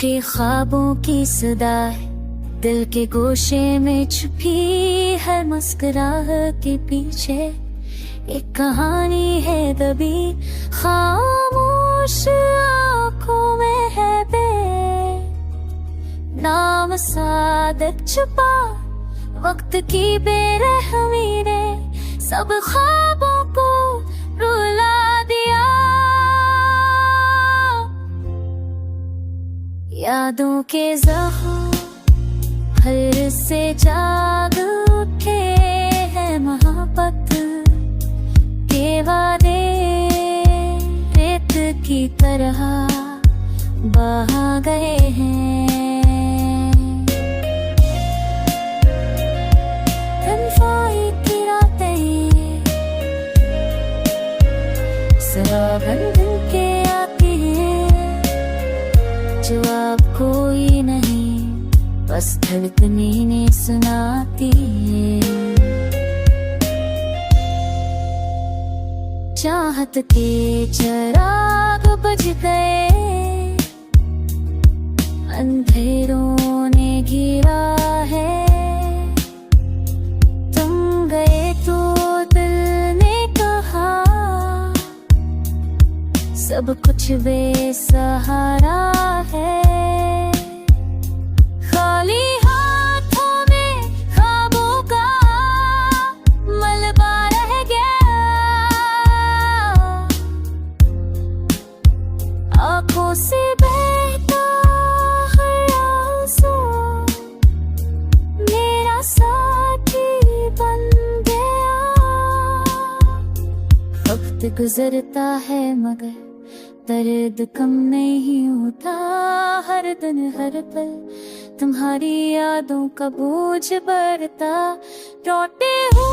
टूटे ख्वाबों की सदा है, दिल के गोशे में छुपी है मुस्कुराहट के पीछे एक कहानी है दबी खामोश आँखों में है नाम सादक छुपा वक्त की बेरहमी ने सब ख्वाबों को रुला दिया। यादों के जख्म फिर से जाग उठे हैं, मोहब्बत के वादे रेत की तरह बहा गए हैं। तन्हाई की रातें सराबन के आती हैं, जवाब कोई नहीं बस धड़कने ने सुनाती है। चाहत के चिराग बुझ गए, अंधेरों ने घिरा है, तुम गए तो दिल ने कहा सब कुछ बेसहारा है। खाली हाथों में ख्वाबों का मलबा रह गया, आँखों से बहता हर आंसू मेरा साथी बन गया। वक्त गुजरता है मगर दर्द कम नहीं होता, हर दिन हर पल तुम्हारी यादों का बोझ बढ़ता। लौटे हो